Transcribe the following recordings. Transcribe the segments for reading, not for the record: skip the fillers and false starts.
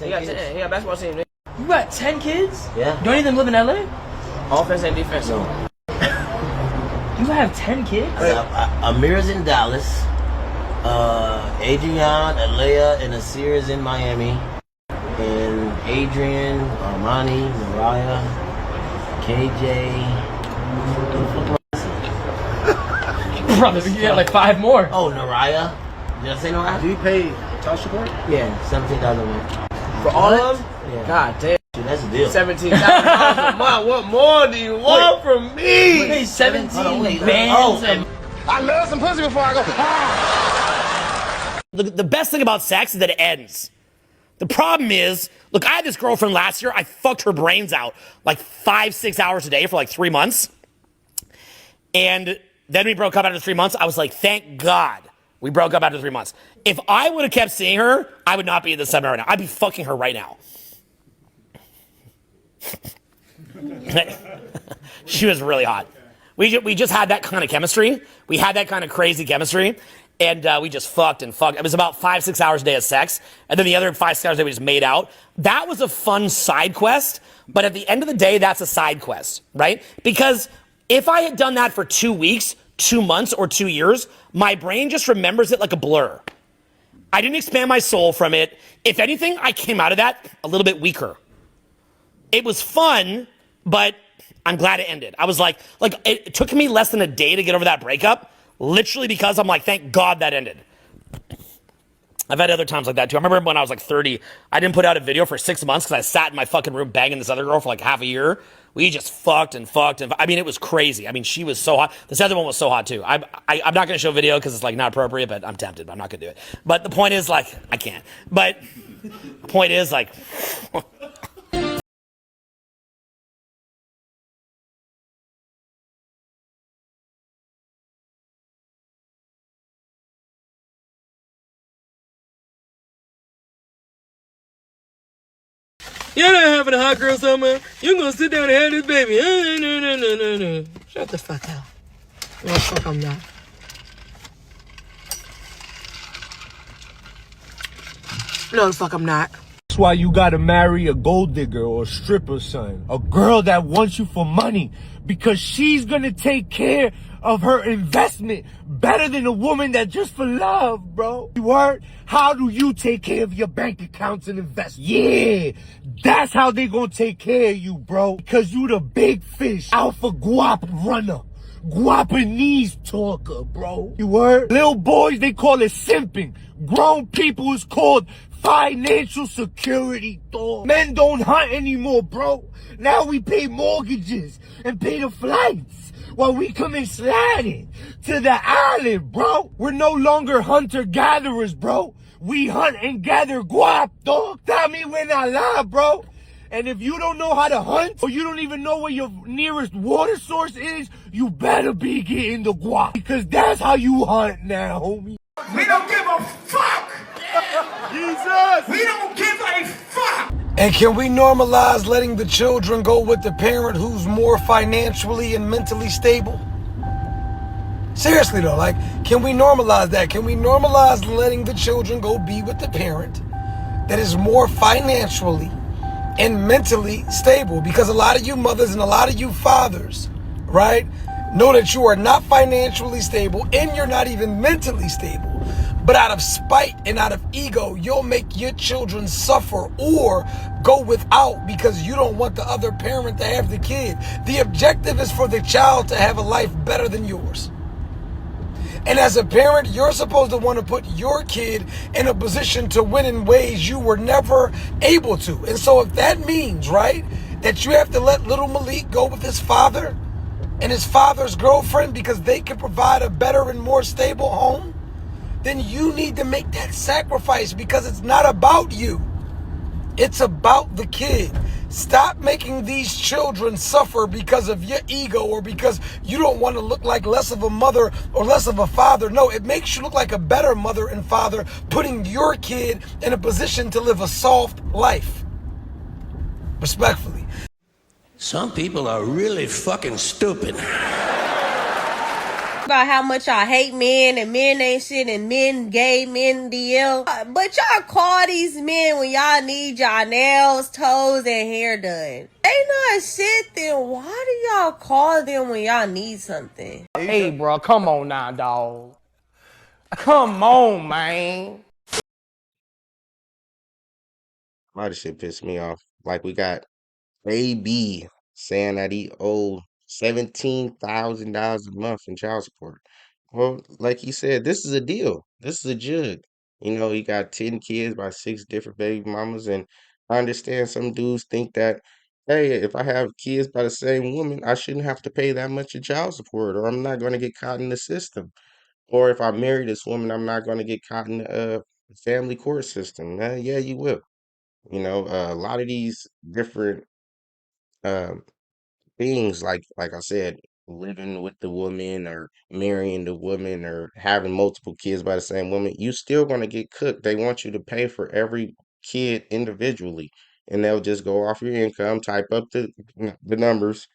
got 10 kids. He got a basketball team. You got 10 kids? Yeah. Don't even live in LA? Offense and defense. No. You have 10 kids? Amir's in Dallas. Adrian, Alea, and Asir is in Miami. And Adrian, Armani, Mariah, KJ. Brother, you got like 5 more. Oh, Naraya. Did I say Naraya? Do you pay child support? Yeah, $17,000 For all of them? Yeah. God damn. Dude, that's a deal. $17,000 a month. What more do you want from me? You pay 17 bands and... I love some pussy before I go. The best thing about sex is that it ends. The problem is, look, I had this girlfriend last year. I fucked her brains out like 5-6 hours a day for like 3 months. And then we broke up after 3 months. I was like, thank God we broke up after 3 months. If I would have kept seeing her, I would not be in the seminar right now. I'd be fucking her right now. She was really hot. We just had that kind of chemistry. We had that kind of crazy chemistry. And we just fucked and fucked. It was about 5-6 hours a day of sex. And then the other 5-6 hours a day we just made out. That was a fun side quest. But at the end of the day, that's a side quest, right? Because if I had done that for 2 weeks, 2 months, or 2 years, my brain just remembers it like a blur. I didn't expand my soul from it. If anything, I came out of that a little bit weaker. It was fun, but I'm glad it ended. I was like it took me less than a day to get over that breakup, literally because I'm like, thank God that ended. I've had other times like that too. I remember when I was like 30, I didn't put out a video for 6 months because I sat in my fucking room banging this other girl for like half a year. We just fucked and fucked. And I mean, it was crazy. I mean, she was so hot. This other one was so hot too. I'm not going to show video because it's like not appropriate, but I'm tempted. But I'm not going to do it. But the point is like, I can't. But the point is like... You're not having a hot girl summer. You're gonna sit down and have this baby. No. Shut the fuck up. No, fuck, I'm not. No, the fuck, I'm not. That's why you gotta marry a gold digger or a stripper, son. A girl that wants you for money. Because she's gonna take care of her investment better than a woman that just for love, bro. You heard? How do you take care of your bank accounts and invest? Yeah, that's how they gonna take care of you, bro. Because you the big fish, alpha guap runner. Guapanese talker, bro. You heard? Little boys, they call it simping. Grown people is called financial security, dog. Men don't hunt anymore, bro. Now we pay mortgages and pay the flights while we come and sliding to the island, bro. We're no longer hunter-gatherers, bro. We hunt and gather guap, dog. Tell me when I lie, bro. And if you don't know how to hunt, or you don't even know where your nearest water source is, you better be getting the guap. Because that's how you hunt now, homie. We don't give a fuck! Jesus! We don't give a fuck! And can we normalize letting the children go with the parent who's more financially and mentally stable? Seriously though, like, can we normalize that? Can we normalize letting the children go be with the parent that is more financially and mentally stable? Because a lot of you mothers and a lot of you fathers, right, know that you are not financially stable and you're not even mentally stable. But out of spite and out of ego, you'll make your children suffer or go without because you don't want the other parent to have the kid. The objective is for the child to have a life better than yours. And as a parent, you're supposed to want to put your kid in a position to win in ways you were never able to. And so if that means, right, that you have to let little Malik go with his father and his father's girlfriend because they can provide a better and more stable home, then you need to make that sacrifice because it's not about you. It's about the kid. Stop making these children suffer because of your ego or because you don't want to look like less of a mother or less of a father. No, it makes you look like a better mother and father, putting your kid in a position to live a soft life. Respectfully. Some people are really fucking stupid. about how much y'all hate men and men ain't shit and men gay, men DL. But y'all call these men when y'all need y'all nails, toes, and hair done. They not shit, then why do y'all call them when y'all need something? Hey, bro, come on now, dog. Come on, man. A lot of shit pissed me off. Like we got AB saying that he owed $17,000 a month in child support. Well, like he said, this is a deal. This is a jug. You know, he got 10 kids by 6 different baby mamas, and I understand some dudes think that, hey, if I have kids by the same woman, I shouldn't have to pay that much in child support, or I'm not going to get caught in the system. Or if I marry this woman, I'm not going to get caught in the family court system. Yeah, you will. You know, a lot of these different um, things, like I said, living with the woman or marrying the woman or having multiple kids by the same woman, you still gonna get cooked. They want you to pay for every kid individually, and they'll just go off your income, type up the numbers,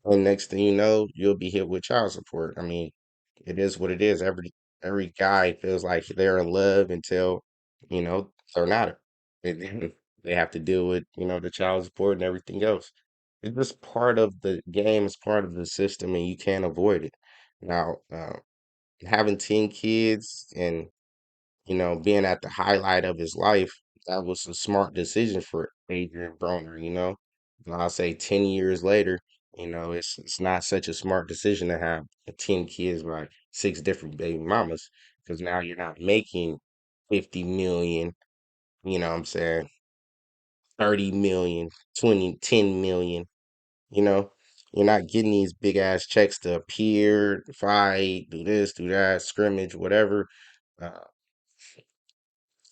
and next thing you know, you'll be hit with child support. I mean, it is what it is. Every guy feels like they're in love until, they're not. And then they have to deal with, the child support and everything else. It's just part of the game, it's part of the system, and you can't avoid it. Now, having 10 kids and, being at the highlight of his life, that was a smart decision for Adrian Broner, And I'll say 10 years later, it's not such a smart decision to have 10 kids by 6 different baby mamas, because now you're not making 50 million, you know what I'm saying, 30 million, 20, 10 million. You know, you're not getting these big ass checks to appear, fight, do this, do that, scrimmage, whatever. Uh,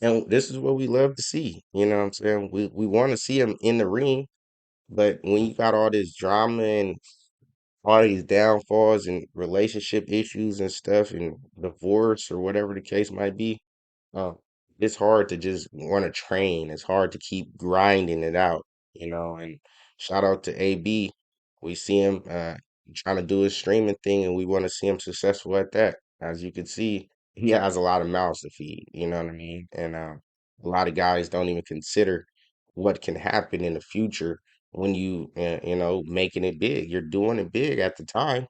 and this is what we love to see. You know what I'm saying? We want to see them in the ring, but when you got all this drama and all these downfalls and relationship issues and stuff and divorce or whatever the case might be, uh, it's hard to just want to train. It's hard to keep grinding it out, And shout out to AB. We see him trying to do his streaming thing, and we want to see him successful at that. As you can see, he has a lot of mouths to feed. You know what I mean? And a lot of guys don't even consider what can happen in the future when making it big. You're doing it big at the time,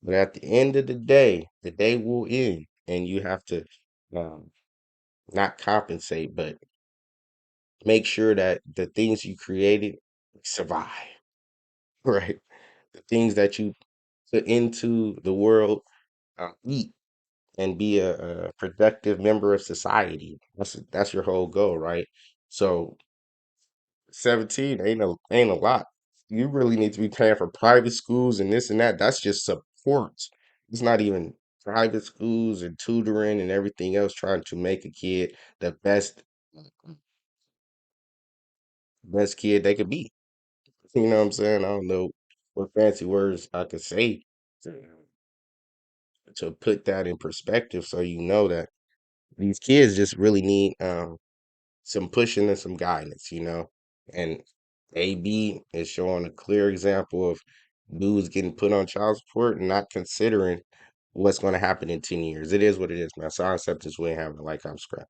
but at the end of the day will end, and you have to. Um, not compensate, but make sure that the things you created survive, right? The things that you put into the world eat and be a productive member of society. That's your whole goal, right? So 17 ain't a lot. You really need to be paying for private schools and this and that. That's just support. It's not even private schools and tutoring and everything else trying to make a kid the best kid they could be. You know what I'm saying? I don't know what fancy words I could say to, to put that in perspective so you know that these kids just really need some pushing and some guidance. And AB is showing a clear example of dudes getting put on child support and not considering what's going to happen in 10 years. It is what it is, man. Sorry, accept this way, having like I'm scrapping.